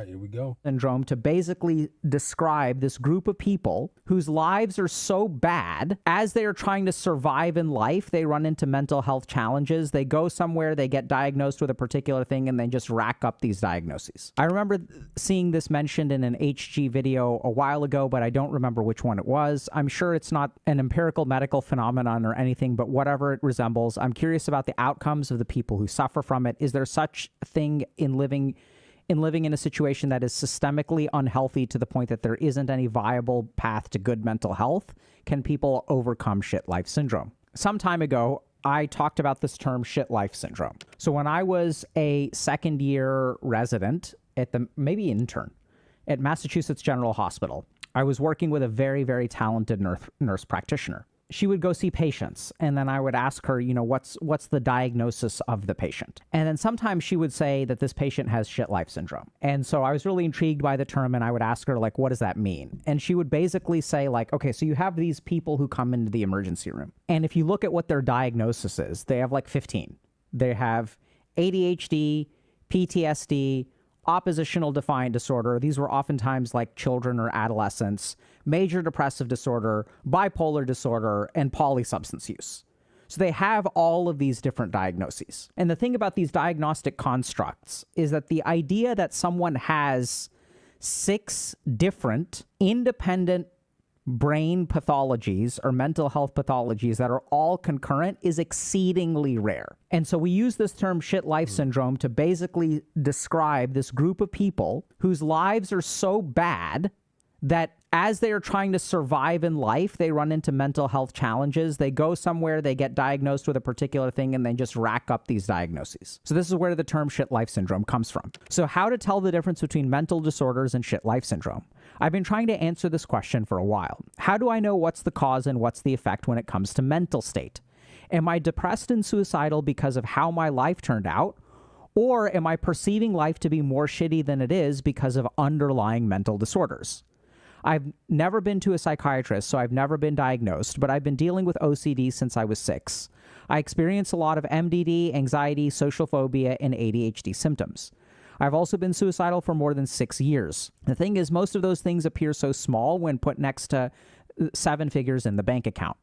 right, here we go. Syndrome to basically describe this group of people whose lives are so bad as they are trying to survive in life, they run into mental health challenges. They go somewhere, they get diagnosed with a particular thing, and they just rack up these diagnoses. I remember seeing this mentioned in an HG video a while ago, but I don't remember which one it was. I'm sure it's not an empirical medical phenomenon or anything, but whatever it resembles, I'm curious about the outcomes of the people who suffer from it. Is there such a thing in living in a situation that is systemically unhealthy to the point that there isn't any viable path to good mental health? Can people overcome shit life syndrome? Some time ago, I talked about this term shit life syndrome. So when I was a second year resident maybe intern at Massachusetts General Hospital, I was working with a very, very talented nurse practitioner. She would go see patients, and then I would ask her, what's the diagnosis of the patient? And then sometimes she would say that this patient has shit life syndrome. And so I was really intrigued by the term, and I would ask her, like, what does that mean? And she would basically say, like, okay, so you have these people who come into the emergency room, and if you look at what their diagnosis is, they have like 15. They have ADHD, PTSD, oppositional defiant disorder. These were oftentimes like children or adolescents, major depressive disorder, bipolar disorder, and polysubstance use. So they have all of these different diagnoses. And the thing about these diagnostic constructs is that the idea that someone has 6 different independent brain pathologies or mental health pathologies that are all concurrent is exceedingly rare. And so we use this term shit life syndrome to basically describe this group of people whose lives are so bad that as they are trying to survive in life, they run into mental health challenges. They go somewhere, they get diagnosed with a particular thing, and they just rack up these diagnoses. So this is where the term shit life syndrome comes from. So how to tell the difference between mental disorders and shit life syndrome? I've been trying to answer this question for a while. How do I know what's the cause and what's the effect when it comes to mental state? Am I depressed and suicidal because of how my life turned out? Or am I perceiving life to be more shitty than it is because of underlying mental disorders? I've never been to a psychiatrist, so I've never been diagnosed, but I've been dealing with OCD since I was 6. I experience a lot of MDD, anxiety, social phobia, and ADHD symptoms. I've also been suicidal for more than 6 years. The thing is, most of those things appear so small when put next to 7 figures in the bank account.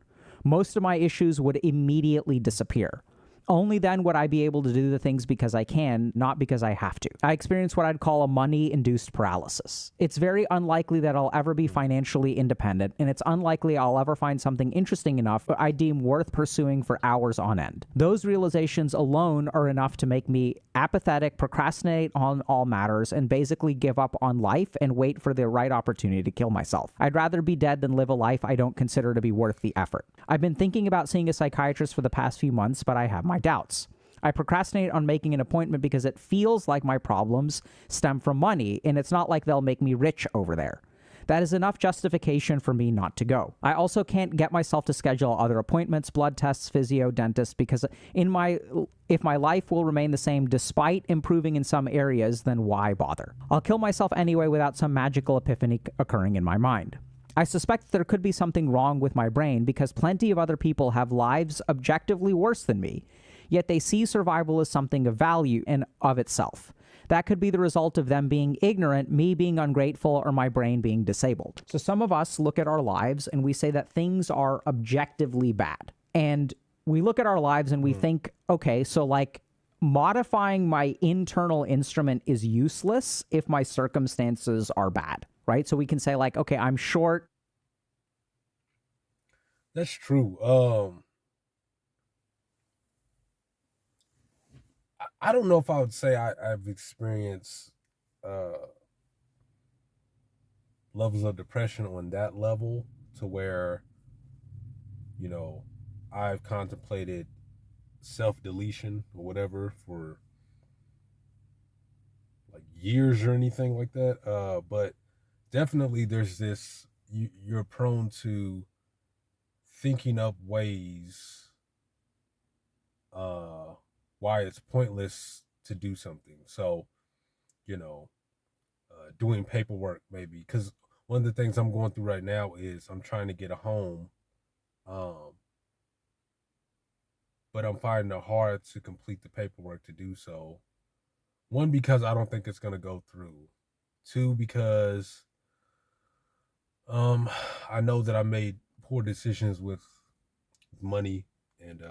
Most of my issues would immediately disappear. Only then would I be able to do the things because I can, not because I have to. I experience what I'd call a money-induced paralysis. It's very unlikely that I'll ever be financially independent, and it's unlikely I'll ever find something interesting enough I deem worth pursuing for hours on end. Those realizations alone are enough to make me apathetic, procrastinate on all matters, and basically give up on life and wait for the right opportunity to kill myself. I'd rather be dead than live a life I don't consider to be worth the effort. I've been thinking about seeing a psychiatrist for the past few months, but I have my doubts. I procrastinate on making an appointment because it feels like my problems stem from money, and it's not like they'll make me rich over there. That is enough justification for me not to go. I also can't get myself to schedule other appointments, blood tests, physio, dentist, because if my life will remain the same despite improving in some areas, then why bother? I'll kill myself anyway without some magical epiphany occurring in my mind. I suspect there could be something wrong with my brain because plenty of other people have lives objectively worse than me, yet they see survival as something of value in of itself. That could be the result of them being ignorant, me being ungrateful, or my brain being disabled. So some of us look at our lives and we say that things are objectively bad. And we look at our lives and we think, okay, so like modifying my internal instrument is useless if my circumstances are bad, right? So we can say like, okay, I'm short. That's true. I don't know if I would say I've experienced levels of depression on that level to where, you know, I've contemplated self-deletion or whatever for like years or anything like that. But definitely there's this, you're prone to thinking up ways why it's pointless to do something. So, you know, doing paperwork maybe, because one of the things I'm going through right now is I'm trying to get a home, um, but I'm finding it hard to complete the paperwork to do so. One, because I don't think it's going to go through, Two, because um I know that I made poor decisions with money, and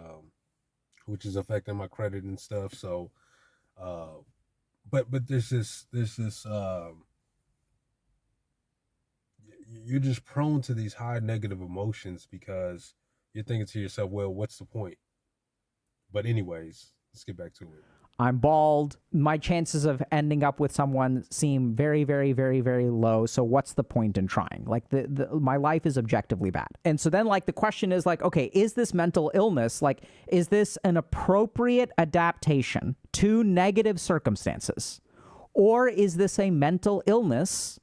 which is affecting my credit and stuff. So uh but there's this you're just prone to these high negative emotions because you're thinking to yourself, well, what's the point? But anyways, let's get back to it. I'm bald. My chances of ending up with someone seem very, very, very, very low. So what's the point in trying? Like my life is objectively bad. And so then like the question is like, okay, is this mental illness? Like, is this an appropriate adaptation to negative circumstances? Or is this a mental illness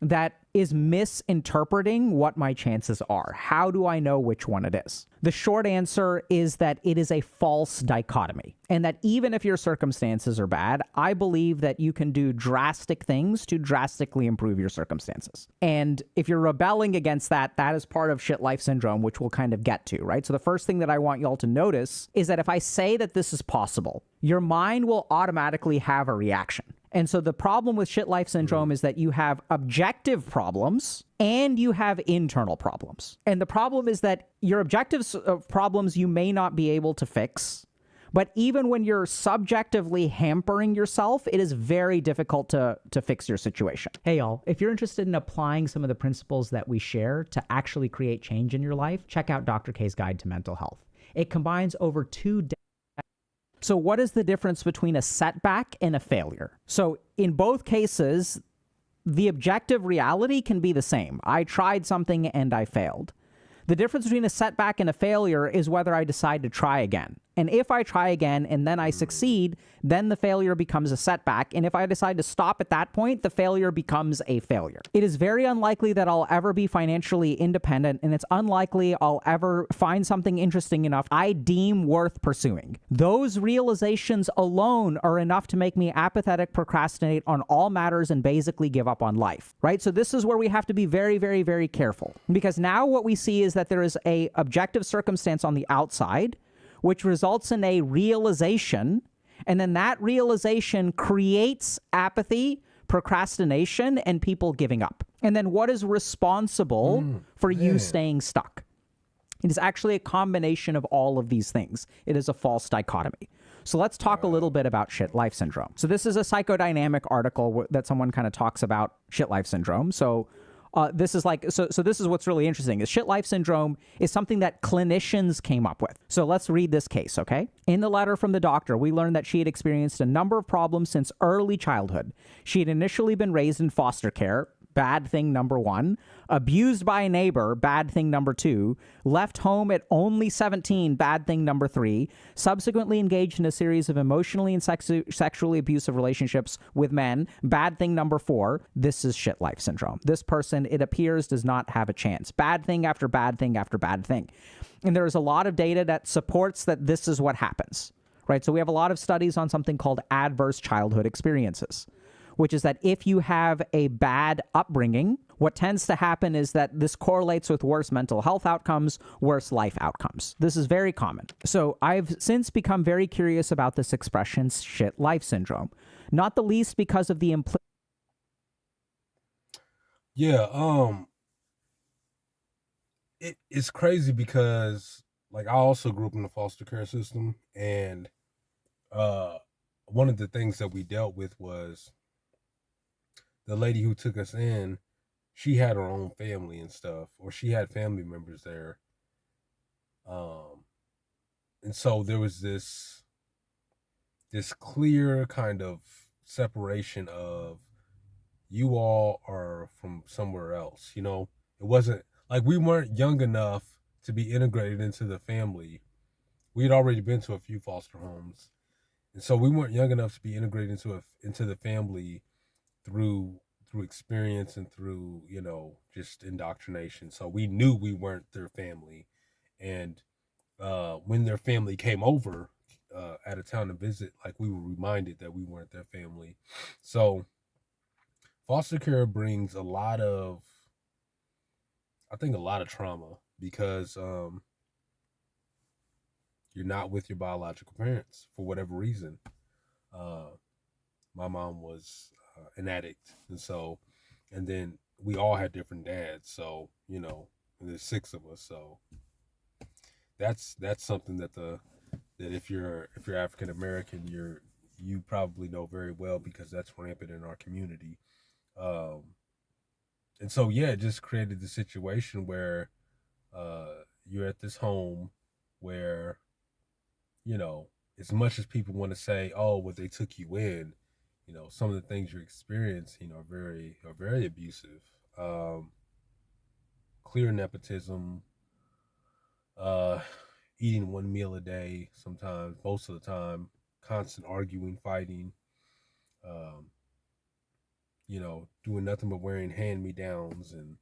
that is misinterpreting what my chances are? How do I know which one it is? The short answer is that it is a false dichotomy, and that even if your circumstances are bad, I believe that you can do drastic things to drastically improve your circumstances. And if you're rebelling against that, that is part of shit life syndrome, which we'll kind of get to, right? So the first thing that I want y'all to notice is that if I say that this is possible, your mind will automatically have a reaction. And so the problem with shit life syndrome is that you have objective problems and you have internal problems. And the problem is that your objective problems you may not be able to fix. But even when you're subjectively hampering yourself, it is very difficult to fix your situation. Hey, y'all, if you're interested in applying some of the principles that we share to actually create change in your life, check out Dr. K's Guide to Mental Health. It combines over 2 So what is the difference between a setback and a failure? So in both cases, the objective reality can be the same. I tried something and I failed. The difference between a setback and a failure is whether I decide to try again. And if I try again and then I succeed, then the failure becomes a setback. And if I decide to stop at that point, the failure becomes a failure. It is very unlikely that I'll ever be financially independent, and it's unlikely I'll ever find something interesting enough I deem worth pursuing. Those realizations alone are enough to make me apathetic, procrastinate on all matters, and basically give up on life, right? So this is where we have to be very, very, very careful, because now what we see is that there is a objective circumstance on the outside which results in a realization, and then that realization creates apathy, procrastination, and people giving up. And then what is responsible for you staying stuck? It is actually a combination of all of these things. It is a false dichotomy. So let's talk a little bit about shit life syndrome. So this is a psychodynamic article that someone kind of talks about shit life syndrome. So this is like, so this is what's really interesting is shit life syndrome is something that clinicians came up with. So let's read this case, okay? In the letter from the doctor, we learned that she had experienced a number of problems since early childhood. She had initially been raised in foster care, bad thing number 1, abused by a neighbor, bad thing number 2, left home at only 17, bad thing number 3, subsequently engaged in a series of emotionally and sexually abusive relationships with men, bad thing number 4. This is shit life syndrome. This person, it appears, does not have a chance. Bad thing after bad thing after bad thing. And there is a lot of data that supports that this is what happens, right? So we have a lot of studies on something called adverse childhood experiences, which is that if you have a bad upbringing, what tends to happen is that this correlates with worse mental health outcomes, worse life outcomes. This is very common. So I've since become very curious about this expression, shit life syndrome, not the least because of the Yeah, it's crazy because like I also grew up in the foster care system, and uh one of the things that we dealt with was the lady who took us in, she had her own family and stuff, or she had family members there. Um, and so there was this clear kind of separation of you all are from somewhere else. You know, it wasn't like we weren't young enough to be integrated into the family. We had already been to a few foster homes, and so we weren't young enough to be integrated into the family through experience and through just indoctrination. So we knew we weren't their family, and when their family came over out of town to visit, like we were reminded that we weren't their family. So foster care brings I think a lot of trauma because you're not with your biological parents for whatever reason. My mom was an addict, and then we all had different dads. So and there's 6 of us. So that's something that if you're African American, you probably know very well because that's rampant in our community. Um, and so yeah, it just created the situation where you're at this home where you know as much as people want to say, oh, well, they took you in, some of the things you're experiencing are very abusive. Um, Clear nepotism, uh, eating one meal a day, sometimes most of the time, constant arguing, fighting, um, doing nothing but wearing hand me downs, and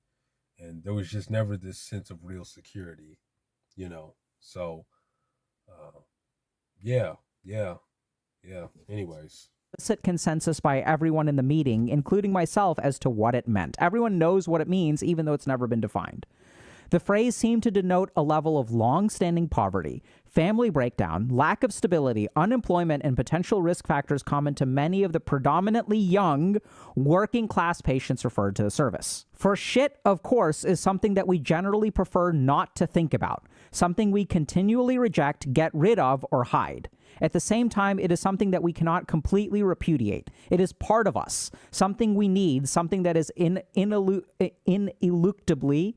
there was just never this sense of real security, you know. So uh, yeah, yeah, yeah. Anyways, Implicit consensus by everyone in the meeting, including myself, as to what it meant. Everyone knows what it means, even though it's never been defined. The phrase seemed to denote a level of long-standing poverty, family breakdown, lack of stability, unemployment, and potential risk factors common to many of the predominantly young, working-class patients referred to the service. For shit, of course, is something that we generally prefer not to think about, something we continually reject, get rid of, or hide. At the same time, it is something that we cannot completely repudiate. It is part of us, something we need, something that is ineluctably,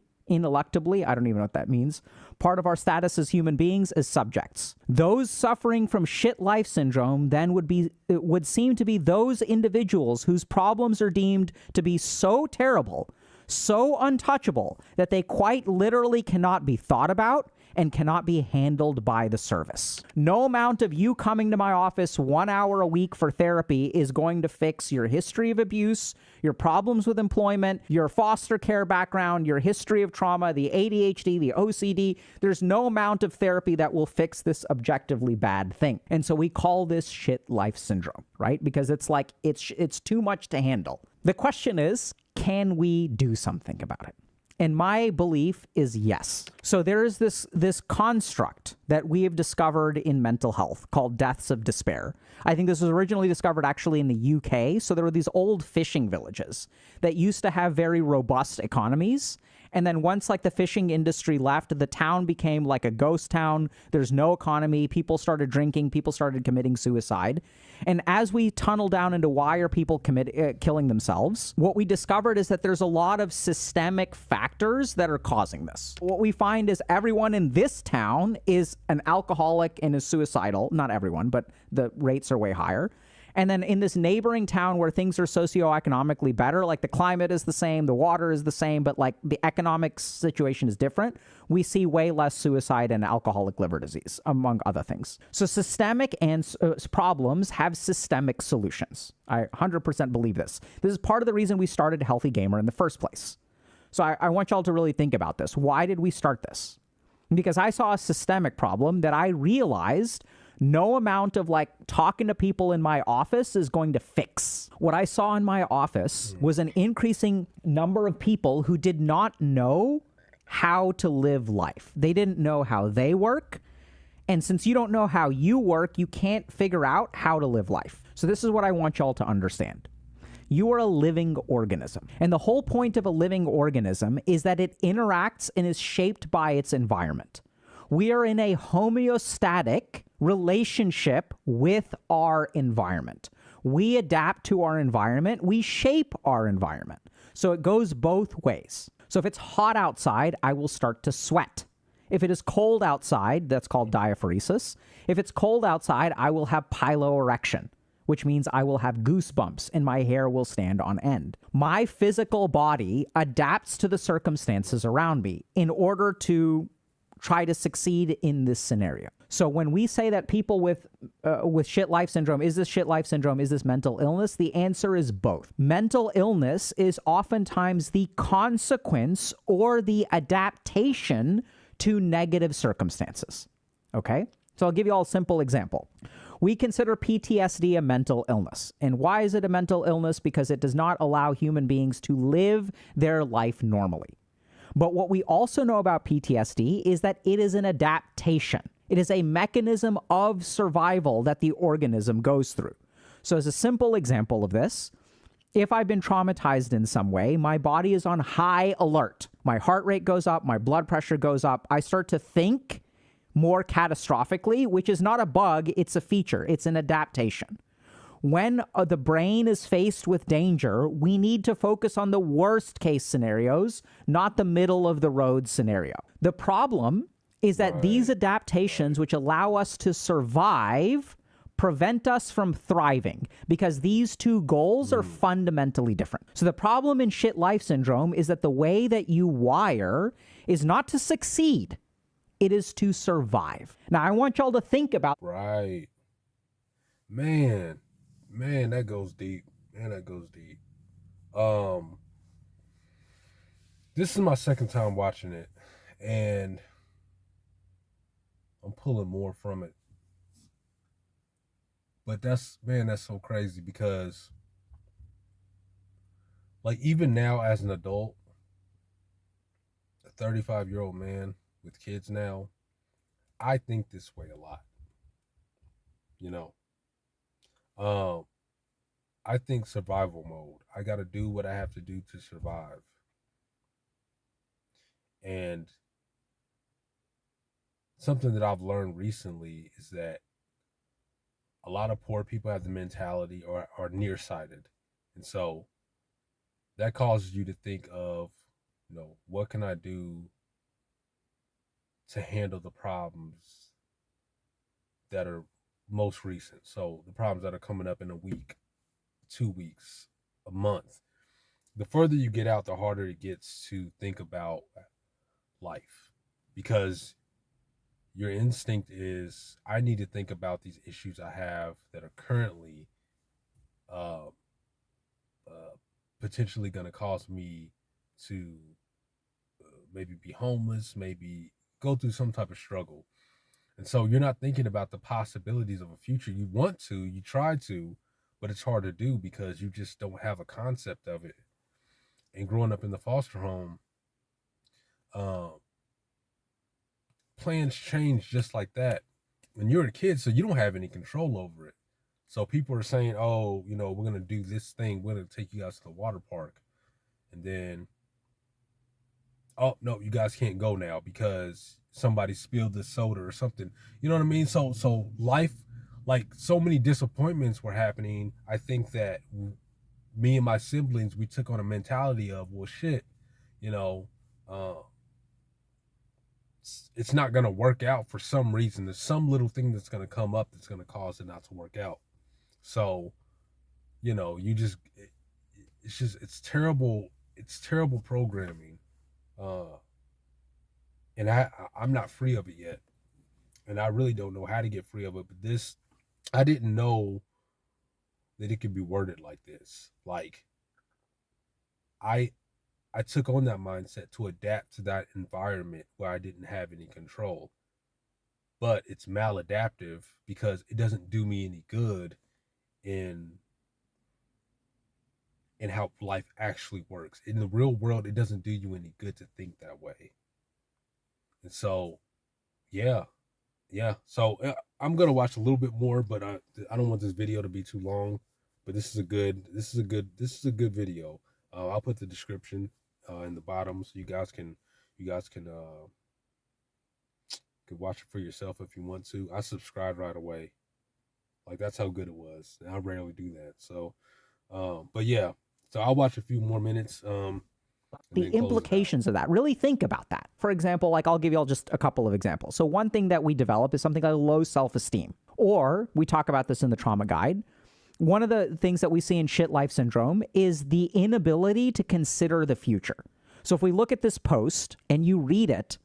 I don't even know what that means, part of our status as human beings as subjects. Those suffering from shit life syndrome then would seem to be those individuals whose problems are deemed to be so terrible, so untouchable, that they quite literally cannot be thought about and cannot be handled by the service. No amount of you coming to my office 1 hour a week for therapy is going to fix your history of abuse, your problems with employment, your foster care background, your history of trauma, the ADHD, the OCD. There's no amount of therapy that will fix this objectively bad thing. And so we call this shit life syndrome, right? Because it's like, it's too much to handle. The question is, can we do something about it? And my belief is yes. So there is this construct that we have discovered in mental health called deaths of despair. I think this was originally discovered actually in the UK. So there were these old fishing villages that used to have very robust economies. And then once like the fishing industry left, the town became like a ghost town. There's no economy. People started drinking. People started committing suicide. And as we tunnel down into why are people killing themselves, what we discovered is that there's a lot of systemic factors that are causing this. What we find is everyone in this town is an alcoholic and is suicidal. Not everyone, but the rates are way higher. And then in this neighboring town where things are socioeconomically better, like the climate is the same, the water is the same, but like the economic situation is different, we see way less suicide and alcoholic liver disease, among other things. So systemic problems have systemic solutions. I 100% believe this. This is part of the reason we started Healthy Gamer in the first place. So I want y'all to really think about this. Why did we start this? Because I saw a systemic problem that I realized no amount of like talking to people in my office is going to fix. What I saw in my office was an increasing number of people who did not know how to live life. They didn't know how they work. And since you don't know how you work, you can't figure out how to live life. So this is what I want y'all to understand. You are a living organism. And the whole point of a living organism is that it interacts and is shaped by its environment. We are in a homeostatic relationship with our environment. We adapt to our environment. We shape our environment. So it goes both ways. So if it's hot outside, I will start to sweat. If it is cold outside, that's called diaphoresis. If it's cold outside, I will have piloerection, which means I will have goosebumps and my hair will stand on end. My physical body adapts to the circumstances around me in order to try to succeed in this scenario. So when we say that people with shit life syndrome, is this shit life syndrome, is this mental illness? The answer is both. Mental illness is oftentimes the consequence or the adaptation to negative circumstances. Okay? So I'll give you all a simple example. We consider PTSD a mental illness. And why is it a mental illness? Because it does not allow human beings to live their life normally. But what we also know about PTSD is that it is an adaptation. It is a mechanism of survival that the organism goes through. So as a simple example of this, If I've been traumatized in some way, my body is on high alert. My heart rate goes up, my blood pressure goes up. I start to think more catastrophically, which is not a bug, it's a feature, it's an adaptation. When the brain is faced with danger, we need to focus on the worst case scenarios, not the middle of the road scenario. The problem is that these adaptations, which allow us to survive, prevent us from thriving, because these two goals are fundamentally different. So the problem in shit life syndrome is that the way that you wire is not to succeed, it is to survive. Now, I want y'all to think about. Right. Man, that goes deep. This is my second time watching it, and I'm pulling more from it. But that's so crazy, because like, even now as an adult, a 35-year-old man with kids now, I think this way a lot. I think survival mode. I got to do what I have to do to survive. And something that I've learned recently is that a lot of poor people have the mentality, or are nearsighted. And so that causes you to think of, what can I do to handle the problems that are most recent? So the problems that are coming up in a week, 2 weeks, a month. The further you get out, the harder it gets to think about life, because your instinct is, I need to think about these issues I have that are currently potentially going to cause me to maybe be homeless, maybe go through some type of struggle. And so you're not thinking about the possibilities of a future. You want to, you try to, but it's hard to do because you just don't have a concept of it. And growing up in the foster home, plans change just like that when you're a kid, so you don't have any control over it. So people are saying, oh, we're going to do this thing, we're going to take you guys to the water park, and then, oh no, you guys can't go now because somebody spilled the soda or something. You know what I mean? So life, like, so many disappointments were happening. I think that me and my siblings, we took on a mentality of, well, shit, it's not going to work out for some reason. There's some little thing that's going to come up that's going to cause it not to work out. So, it's terrible. It's terrible programming. And I'm not free of it yet. And I really don't know how to get free of it. But I didn't know that it could be worded like this. Like, I took on that mindset to adapt to that environment where I didn't have any control. But it's maladaptive because it doesn't do me any good in how life actually works. In the real world, it doesn't do you any good to think that way. And so, yeah. So I'm gonna watch a little bit more, but I don't want this video to be too long. But this is a good video. I'll put the description in the bottom, so you guys can watch it for yourself if you want to. I subscribed right away. Like, that's how good it was. And I rarely do that. So, but yeah. So I'll watch a few more minutes. The implications of that. Really think about that. For example, like, I'll give you all just a couple of examples. So one thing that we develop is something like low self-esteem. Or, we talk about this in the trauma guide, one of the things that we see in shit life syndrome is the inability to consider the future. So if we look at this post and you read it,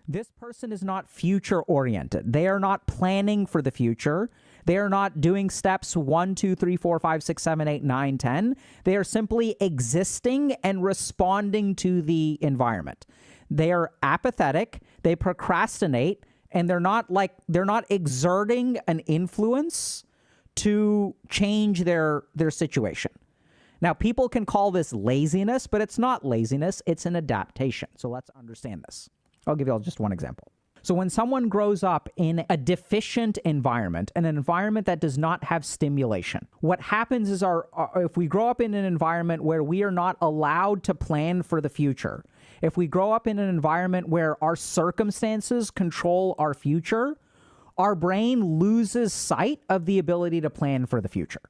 this person is not future oriented. They are not planning for the future. They are not doing steps 1, 2, 3, 4, 5, 6, 7, 8, 9, 10. They are simply existing and responding to the environment. They are apathetic. They procrastinate, and they're not exerting an influence to change their situation. Now, people can call this laziness, but it's not laziness. It's an adaptation. So let's understand this. I'll give you all just one example. So when someone grows up in a deficient environment, an environment that does not have stimulation, what happens is if we grow up in an environment where we are not allowed to plan for the future, if we grow up in an environment where our circumstances control our future, our brain loses sight of the ability to plan for the future.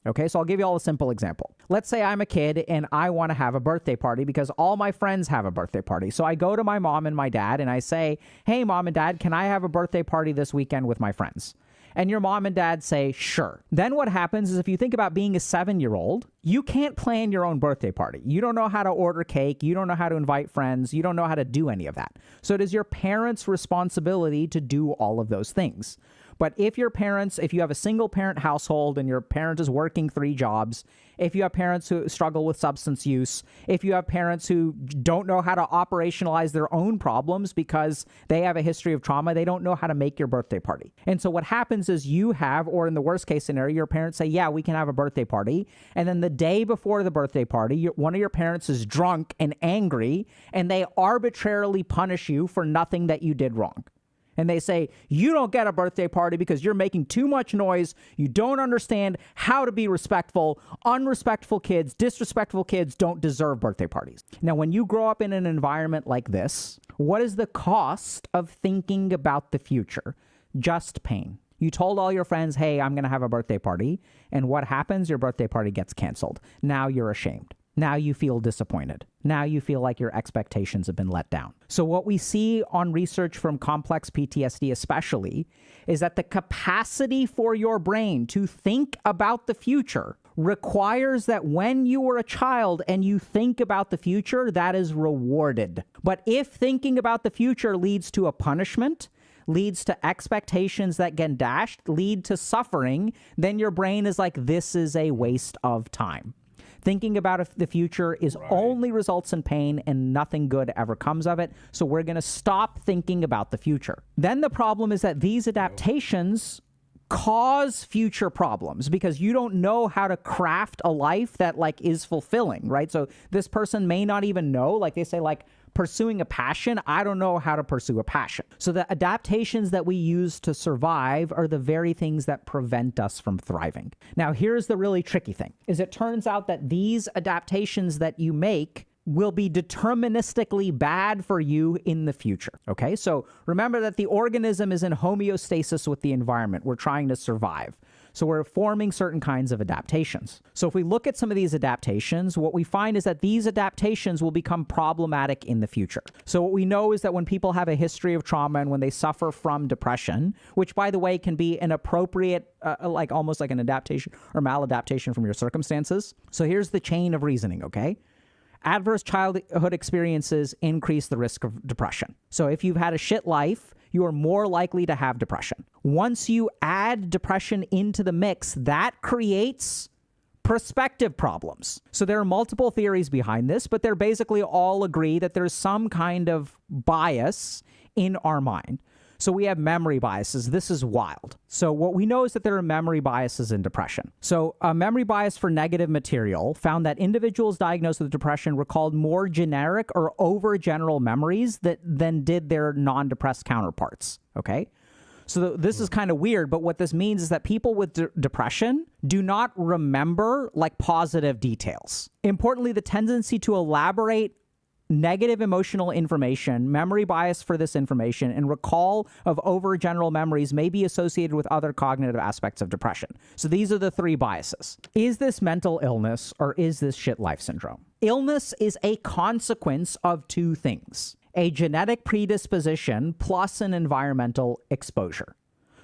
Okay, so I'll give you all a simple example. Let's say I'm a kid and I want to have a birthday party because all my friends have a birthday party. So I go to my mom and my dad and I say, hey, Mom and Dad, can I have a birthday party this weekend with my friends? And your mom and dad say, sure. Then what happens is if you think about being a 7-year-old, you can't plan your own birthday party. You don't know how to order cake. You don't know how to invite friends. You don't know how to do any of that. So it is your parents' responsibility to do all of those things. But if you have a single parent household and your parent is working 3 jobs, if you have parents who struggle with substance use, if you have parents who don't know how to operationalize their own problems because they have a history of trauma, they don't know how to make your birthday party. And so what happens is or in the worst case scenario, your parents say, yeah, we can have a birthday party. And then the day before the birthday party, one of your parents is drunk and angry, and they arbitrarily punish you for nothing that you did wrong. And they say, you don't get a birthday party because you're making too much noise. You don't understand how to be respectful. Unrespectful kids, disrespectful kids don't deserve birthday parties. Now, when you grow up in an environment like this, what is the cost of thinking about the future? Just pain. You told all your friends, hey, I'm going to have a birthday party. And what happens? Your birthday party gets canceled. Now you're ashamed. Now you feel disappointed. Now you feel like your expectations have been let down. So what we see on research from complex PTSD especially is that the capacity for your brain to think about the future requires that when you were a child and you think about the future, that is rewarded. But if thinking about the future leads to a punishment, leads to expectations that get dashed, lead to suffering, then your brain is like, this is a waste of time. Thinking about the future only results in pain and nothing good ever comes of it. So we're going to stop thinking about the future. Then the problem is that these adaptations cause future problems because you don't know how to craft a life that is fulfilling, right? So this person may not even know, they say pursuing a passion, I don't know how to pursue a passion. So the adaptations that we use to survive are the very things that prevent us from thriving. Now, here's the really tricky thing, is it turns out that these adaptations that you make will be deterministically bad for you in the future, okay? So remember that the organism is in homeostasis with the environment. We're trying to survive. So we're forming certain kinds of adaptations. So if we look at some of these adaptations, what we find is that these adaptations will become problematic in the future. So what we know is that when people have a history of trauma and when they suffer from depression, which by the way can be an appropriate, almost like an adaptation or maladaptation from your circumstances. So here's the chain of reasoning, okay? Adverse childhood experiences increase the risk of depression. So if you've had a shit life, you are more likely to have depression. Once you add depression into the mix, that creates perspective problems. So there are multiple theories behind this, but they're basically all agree that there's some kind of bias in our mind. So we have memory biases. This is wild. So what we know is that there are memory biases in depression. So a memory bias for negative material found that individuals diagnosed with depression recalled more generic or overgeneral memories than did their non-depressed counterparts, okay? So this is kind of weird, but what this means is that people with depression do not remember positive details. Importantly, the tendency to elaborate negative emotional information, memory bias for this information, and recall of overgeneral memories may be associated with other cognitive aspects of depression. So these are the 3 biases. Is this mental illness or is this shit life syndrome? Illness is a consequence of 2 things: a genetic predisposition plus an environmental exposure.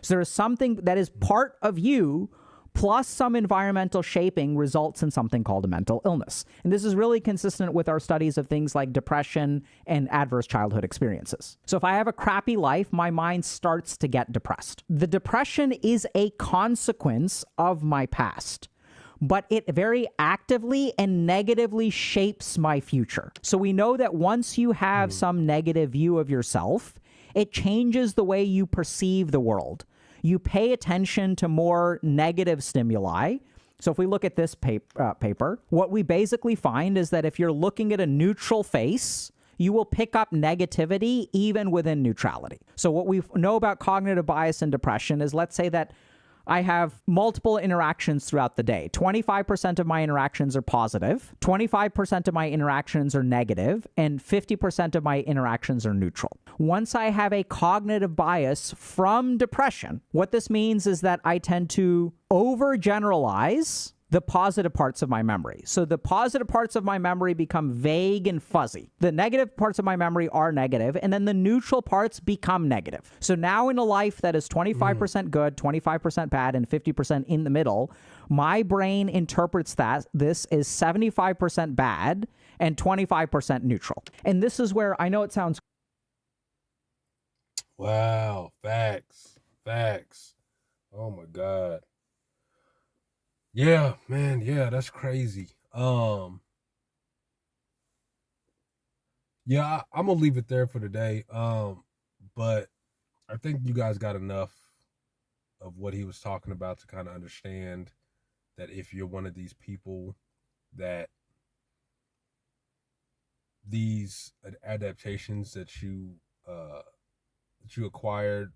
So there is something that is part of you plus some environmental shaping results in something called a mental illness. And this is really consistent with our studies of things like depression and adverse childhood experiences. So if I have a crappy life, my mind starts to get depressed. The depression is a consequence of my past, but it very actively and negatively shapes my future. So we know that once you have some negative view of yourself, it changes the way you perceive the world. You pay attention to more negative stimuli. So if we look at this paper, what we basically find is that if you're looking at a neutral face, you will pick up negativity even within neutrality. So what we know about cognitive bias and depression is, let's say that I have multiple interactions throughout the day. 25% of my interactions are positive, 25% of my interactions are negative, and 50% of my interactions are neutral. Once I have a cognitive bias from depression, what this means is that I tend to overgeneralize the positive parts of my memory. So the positive parts of my memory become vague and fuzzy. The negative parts of my memory are negative, and then the neutral parts become negative. So now in a life that is 25% good, 25% bad, and 50% in the middle, my brain interprets this is 75% bad and 25% neutral. And this is where I know it sounds... Wow, facts, facts. Oh my God. Yeah, man, yeah, that's crazy. Yeah, I'm gonna leave it there for today. But I think you guys got enough of what he was talking about to kind of understand that if you're one of these people that these adaptations that you acquired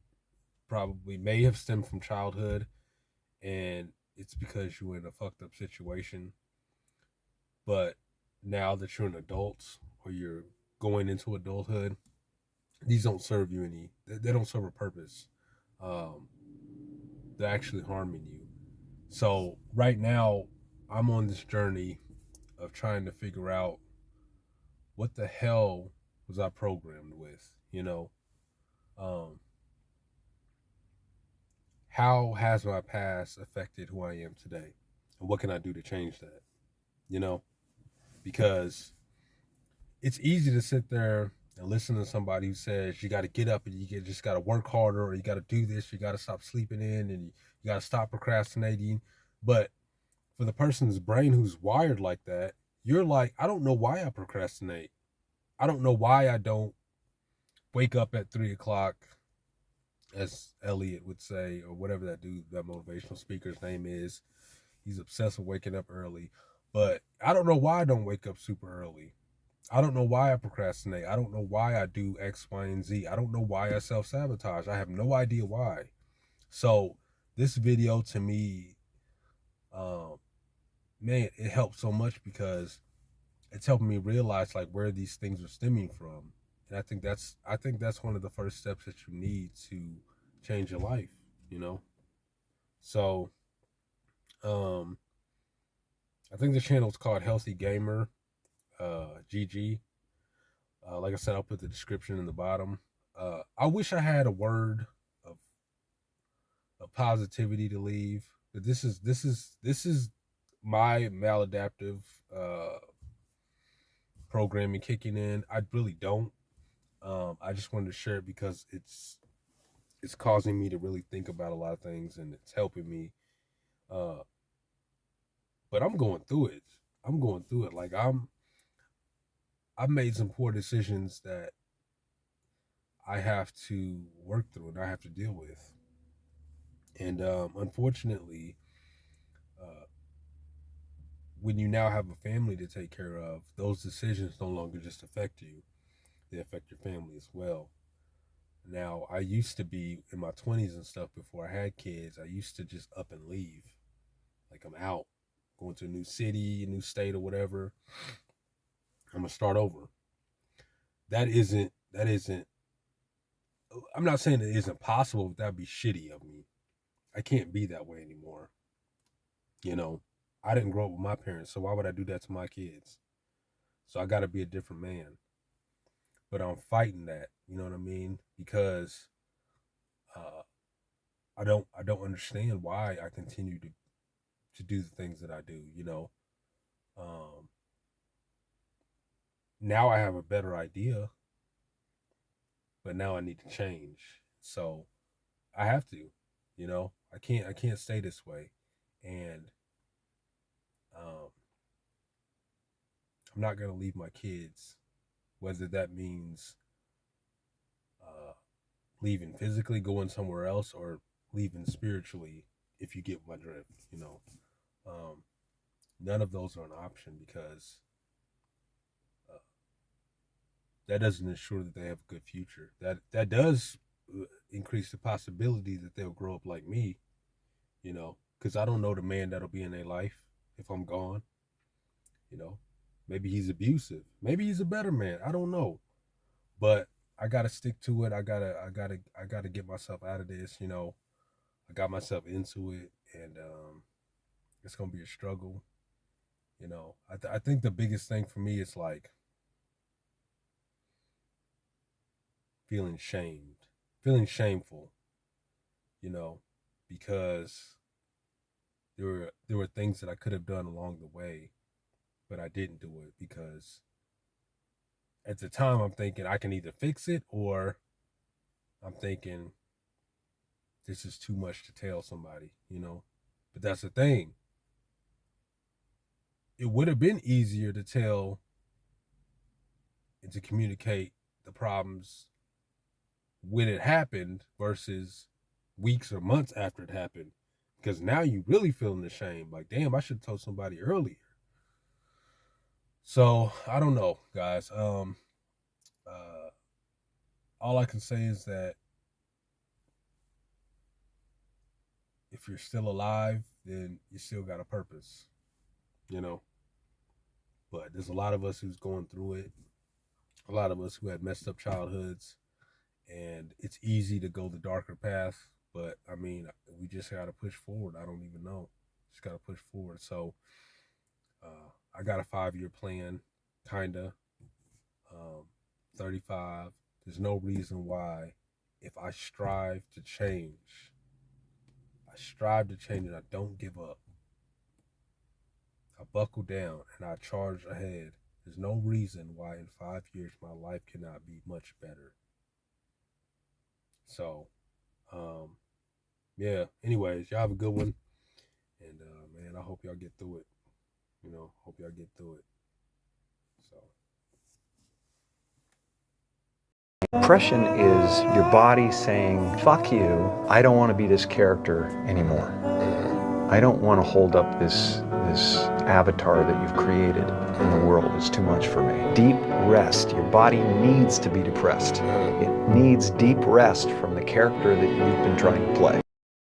probably may have stemmed from childhood, and it's because you were in a fucked up situation. But now that you're an adult or you're going into adulthood, these don't serve you any. They don't serve a purpose. Um, they're actually harming you. So right now, I'm on this journey of trying to figure out what the hell was I programmed with. Um, how has my past affected who I am today, and what can I do to change that? You know, because it's easy to sit there and listen to somebody who says you got to get up and just got to work harder, or you got to do this, you got to stop sleeping in, and you got to stop procrastinating. But for the person's brain who's wired like that, you're like, I don't know why I procrastinate. I don't know why I don't wake up at 3 o'clock, as Elliot would say, or whatever that dude, that motivational speaker's name is. He's obsessed with waking up early. But I don't know why I don't wake up super early. I don't know why I procrastinate. I don't know why I do X, Y, and Z. I don't know why I self sabotage. I have no idea why. So this video to me, um, man, it helped so much because it's helping me realize like where these things are stemming from. And I think that's one of the first steps that you need to change your life, you know? So um I think the channel is called Healthy Gamer GG. Like I said, I'll put the description in the bottom. I wish I had a word of, of positivity to leave, but this is my maladaptive uh, programming kicking in. I really don't. I just wanted to share it because it's causing me to really think about a lot of things, and it's helping me. Uh, but I'm going through it. I'm going through it. Like I've made some poor decisions that I have to work through and I have to deal with. And unfortunately, uh, when you now have a family to take care of, those decisions no longer just affect you, they affect your family as well. Now, I used to be in my 20s and stuff before I had kids, I used to just up and leave. Like I'm out, going to a new city, a new state, or whatever. I'm going to start over. That isn't, I'm not saying it isn't possible, but that'd be shitty of me. I can't be that way anymore. You know, I didn't grow up with my parents, so why would I do that to my kids? So I got to be a different man. But I'm fighting that, you know what I mean? Because uh, I don't understand why I continue to do the things that I do. Um, now I have a better idea, but now I need to change. So I have to, I can't stay this way, and um, I'm not gonna leave my kids, whether that means uh, leaving physically, going somewhere else, or leaving spiritually. If you get my drift. Um, none of those are an option because uh, that doesn't ensure that they have a good future. That does increase the possibility that they'll grow up like me, you know, because I don't know the man that'll be in their life if I'm gone. You know, maybe he's abusive. Maybe he's a better man. I don't know, but I gotta stick to it. I gotta get myself out of this. You know, I got myself into it, and it's gonna be a struggle. You know, I think the biggest thing for me is like feeling shamed, feeling shameful. You know, because there were things that I could have done along the way, but I didn't do it because at the time I'm thinking I can either fix it, or I'm thinking this is too much to tell somebody, you know. But that's the thing. It would have been easier to tell and to communicate the problems when it happened versus weeks or months after it happened. Because now you really feeling ashamed. Like, damn, I should have told somebody earlier. So I don't know, guys. All I can say is that if you're still alive, then you still got a purpose, you know. But there's a lot of us who's going through it. A lot of us who had messed up childhoods, and it's easy to go the darker path. But I mean, we just got to push forward. I don't even know. Just got to push forward. So I got a 5-year plan, kinda. 35. There's no reason why, if I strive to change, and I don't give up. I buckle down and I charge ahead. There's no reason why in 5 years my life cannot be much better. So, yeah. Anyways, y'all have a good one, and man, I hope y'all get through it. You know, hope y'all get through it. So. Depression is your body saying, fuck you, I don't want to be this character anymore. I don't want to hold up this avatar that you've created in the world. It's too much for me. Deep rest. Your body needs to be depressed. It needs deep rest from the character that you've been trying to play.